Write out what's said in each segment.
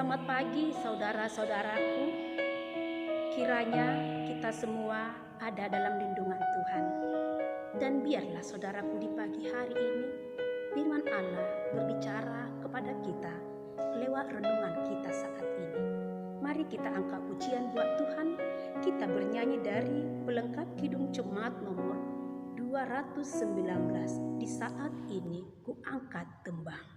Selamat pagi saudara-saudaraku. Kiranya kita semua ada dalam lindungan Tuhan. Dan biarlah saudaraku di pagi hari ini firman Allah berbicara kepada kita lewat renungan kita saat ini. Mari kita angkat pujian buat Tuhan. Kita bernyanyi dari pelengkap Kidung Jemaat nomor 219. Di saat ini ku angkat tembang.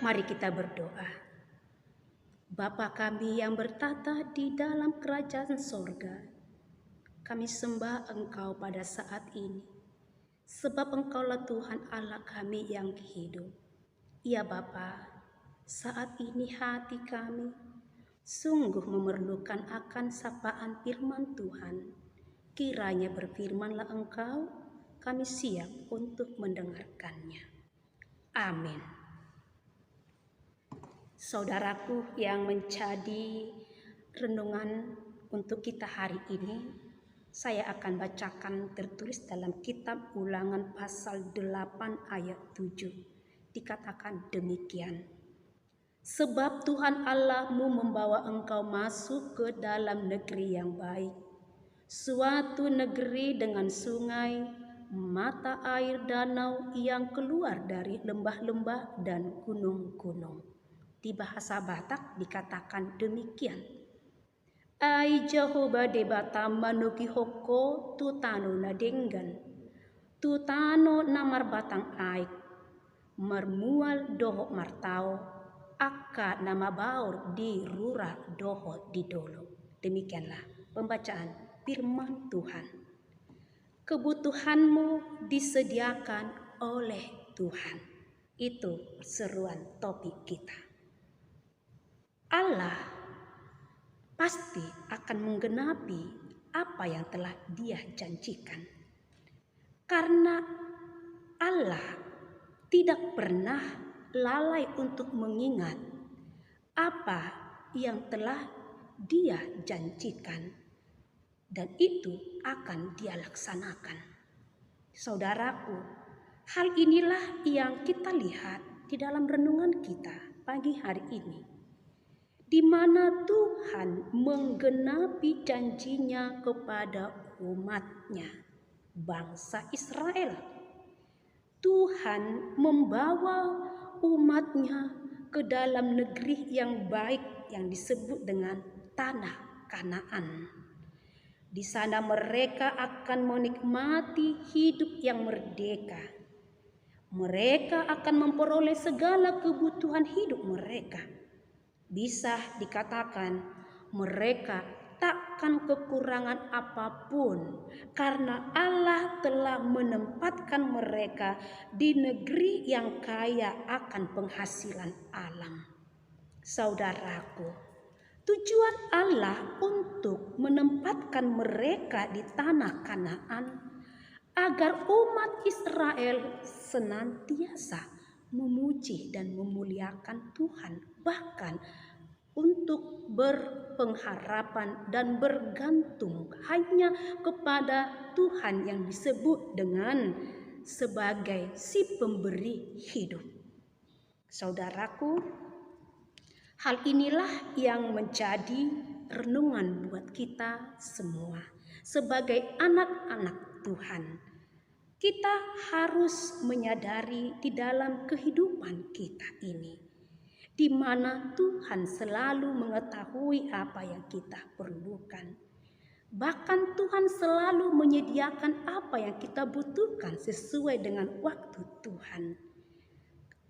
Mari kita berdoa. Bapa kami yang bertata di dalam kerajaan sorga, kami sembah Engkau pada saat ini, sebab Engkaulah Tuhan Allah kami yang hidup. Ya Bapa, saat ini hati kami sungguh memerlukan akan sapaan firman Tuhan. Kiranya berfirmanlah Engkau, kami siap untuk mendengarkannya. Amin. Saudaraku yang menjadi renungan untuk kita hari ini, saya akan bacakan tertulis dalam kitab Ulangan pasal 8 ayat 7. Dikatakan demikian. Sebab Tuhan Allahmu membawa engkau masuk ke dalam negeri yang baik, suatu negeri dengan sungai, mata air danau yang keluar dari lembah-lembah dan gunung-gunung. Di bahasa Batak dikatakan demikian. Ai Jehovah debata manuki hoko tutano na denggan. Tutano namar batang aik. Mermual doho martao. Akka nama baur di rura doho di dolo. Demikianlah pembacaan firman Tuhan. Kebutuhanmu disediakan oleh Tuhan. Itu seruan topik kita. Allah pasti akan menggenapi apa yang telah Dia janjikan. Karena Allah tidak pernah lalai untuk mengingat apa yang telah Dia janjikan, dan itu akan Dia laksanakan. Saudaraku, hal inilah yang kita lihat di dalam renungan kita pagi hari ini, di mana Tuhan menggenapi janjinya kepada umatnya, bangsa Israel. Tuhan membawa umatnya ke dalam negeri yang baik yang disebut dengan tanah Kanaan. Di sana mereka akan menikmati hidup yang merdeka. Mereka akan memperoleh segala kebutuhan hidup mereka. Bisa dikatakan mereka takkan kekurangan apapun karena Allah telah menempatkan mereka di negeri yang kaya akan penghasilan alam. Saudaraku, tujuan Allah untuk menempatkan mereka di tanah Kanaan agar umat Israel senantiasa memuji dan memuliakan Tuhan, bahkan untuk berpengharapan dan bergantung hanya kepada Tuhan yang disebut dengan sebagai si pemberi hidup. Saudaraku, hal inilah yang menjadi renungan buat kita semua sebagai anak-anak Tuhan. Kita harus menyadari di dalam kehidupan kita ini, di mana Tuhan selalu mengetahui apa yang kita perlukan. Bahkan Tuhan selalu menyediakan apa yang kita butuhkan sesuai dengan waktu Tuhan.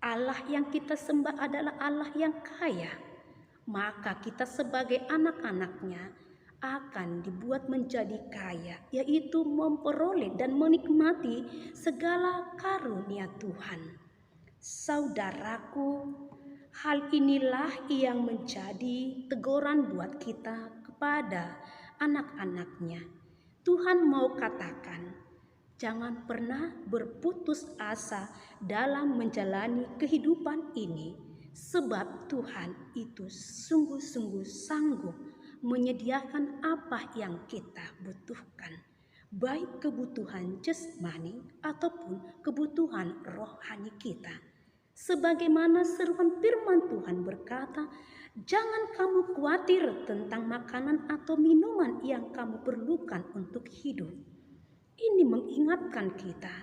Allah yang kita sembah adalah Allah yang kaya. Maka kita sebagai anak-anaknya akan dibuat menjadi kaya, yaitu memperoleh dan menikmati segala karunia Tuhan. Saudaraku, hal inilah yang menjadi teguran buat kita kepada anak-anaknya. Tuhan mau katakan, jangan pernah berputus asa dalam menjalani kehidupan ini, sebab Tuhan itu sungguh-sungguh sanggup menyediakan apa yang kita butuhkan, baik kebutuhan jasmani ataupun kebutuhan rohani kita. Sebagaimana seruan firman Tuhan berkata, jangan kamu khawatir tentang makanan atau minuman yang kamu perlukan untuk hidup. Ini mengingatkan kita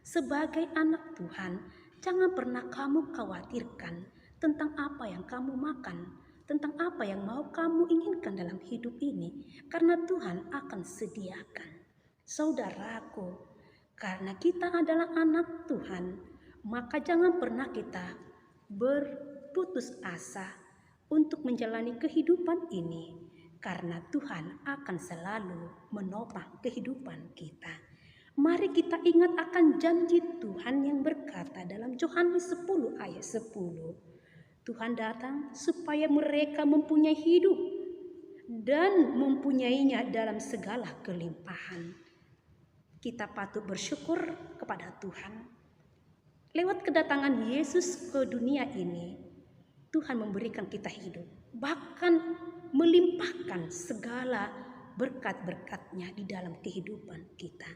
sebagai anak Tuhan, jangan pernah kamu khawatirkan tentang apa yang kamu makan, tentang apa yang mau kamu inginkan dalam hidup ini, karena Tuhan akan sediakan. Saudaraku, karena kita adalah anak Tuhan, maka jangan pernah kita berputus asa untuk menjalani kehidupan ini, karena Tuhan akan selalu menopang kehidupan kita. Mari kita ingat akan janji Tuhan yang berkata dalam Yohanes 10 ayat 10. Tuhan datang supaya mereka mempunyai hidup dan mempunyainya dalam segala kelimpahan. Kita patut bersyukur kepada Tuhan. Lewat kedatangan Yesus ke dunia ini, Tuhan memberikan kita hidup, bahkan melimpahkan segala berkat-berkat-Nya di dalam kehidupan kita.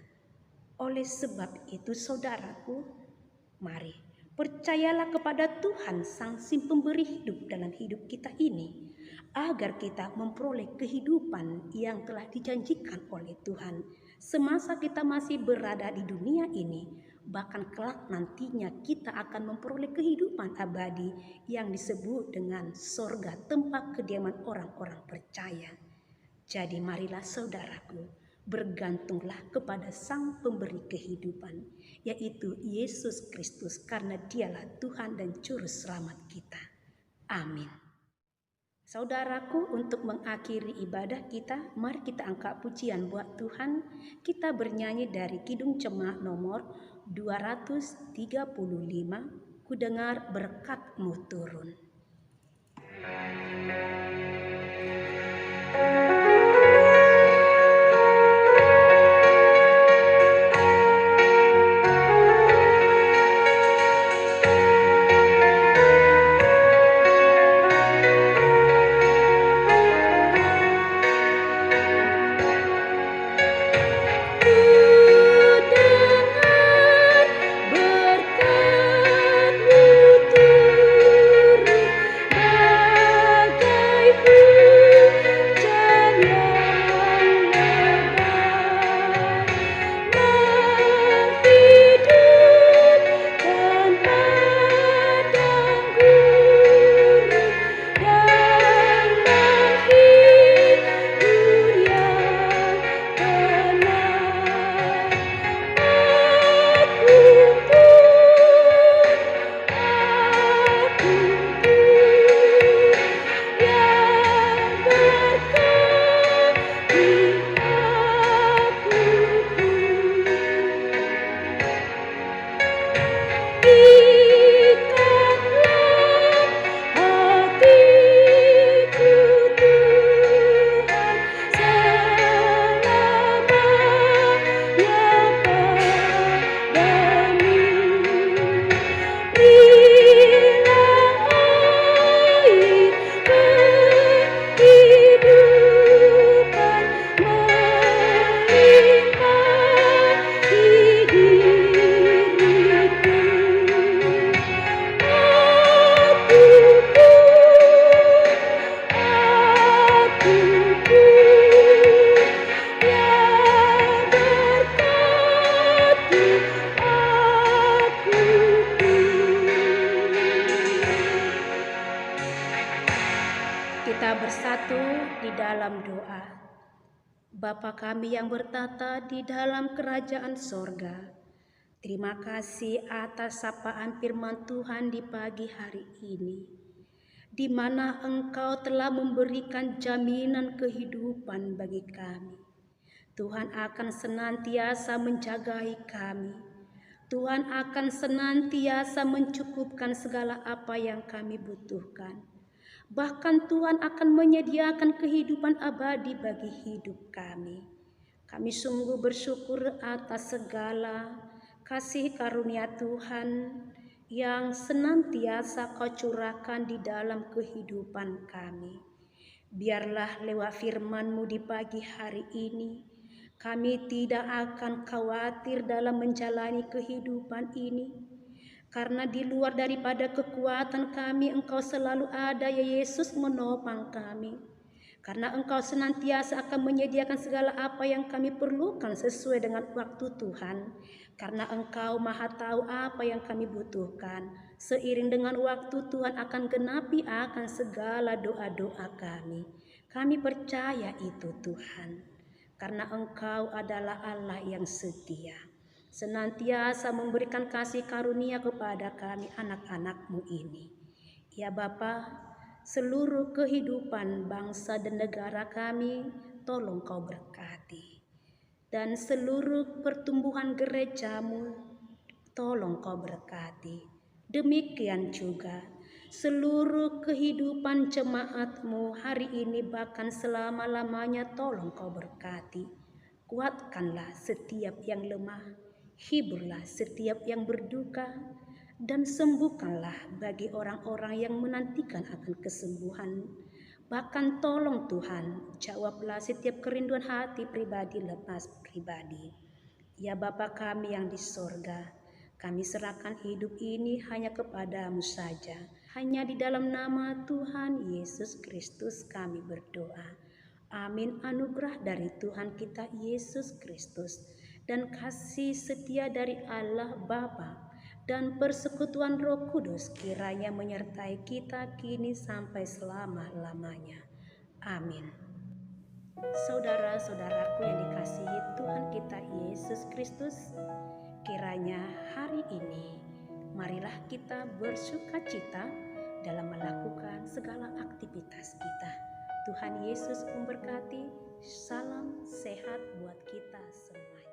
Oleh sebab itu, saudaraku, mari percayalah kepada Tuhan Sang Si Pemberi hidup dalam hidup kita ini, agar kita memperoleh kehidupan yang telah dijanjikan oleh Tuhan semasa kita masih berada di dunia ini. Bahkan kelak nantinya kita akan memperoleh kehidupan abadi yang disebut dengan sorga, tempat kediaman orang-orang percaya. Jadi marilah saudaraku, bergantunglah kepada Sang Pemberi kehidupan, yaitu Yesus Kristus, karena Dialah Tuhan dan Juru Selamat kita. Amin. Saudaraku, untuk mengakhiri ibadah kita, mari kita angkat pujian buat Tuhan. Kita bernyanyi dari Kidung Jemaat nomor 235, Ku dengar berkat-Mu turun. Kita bersatu di dalam doa. Bapa kami yang bertata di dalam kerajaan sorga, terima kasih atas sapaan firman Tuhan di pagi hari ini, di mana Engkau telah memberikan jaminan kehidupan bagi kami. Tuhan akan senantiasa menjagai kami. Tuhan akan senantiasa mencukupkan segala apa yang kami butuhkan. Bahkan Tuhan akan menyediakan kehidupan abadi bagi hidup kami. Kami sungguh bersyukur atas segala kasih karunia Tuhan yang senantiasa Kau curahkan di dalam kehidupan kami. Biarlah lewat firman-Mu di pagi hari ini, kami tidak akan khawatir dalam menjalani kehidupan ini. Karena di luar daripada kekuatan kami, Engkau selalu ada, ya Yesus, menopang kami. Karena Engkau senantiasa akan menyediakan segala apa yang kami perlukan sesuai dengan waktu Tuhan. Karena Engkau maha tahu apa yang kami butuhkan. Seiring dengan waktu Tuhan akan genapi akan segala doa-doa kami. Kami percaya itu Tuhan. Karena Engkau adalah Allah yang setia, senantiasa memberikan kasih karunia kepada kami anak-anak-Mu ini. Ya Bapa, seluruh kehidupan bangsa dan negara kami tolong Kau berkati. Dan seluruh pertumbuhan gereja-Mu tolong Kau berkati. Demikian juga seluruh kehidupan jemaat-Mu hari ini bahkan selama-lamanya tolong Kau berkati. Kuatkanlah setiap yang lemah, hiburlah setiap yang berduka, dan sembuhkanlah bagi orang-orang yang menantikan akan kesembuhan. Bahkan tolong Tuhan, jawablah setiap kerinduan hati pribadi lepas pribadi. Ya Bapa kami yang di sorga, kami serahkan hidup ini hanya kepadamu saja. Hanya di dalam nama Tuhan Yesus Kristus kami berdoa. Amin. Anugerah dari Tuhan kita Yesus Kristus dan kasih setia dari Allah Bapa dan persekutuan Roh Kudus kiranya menyertai kita kini sampai selama-lamanya. Amin. Saudara-saudaraku yang dikasihi Tuhan kita Yesus Kristus, kiranya hari ini marilah kita bersukacita dalam melakukan segala aktivitas kita. Tuhan Yesus memberkati. Salam sehat buat kita semua.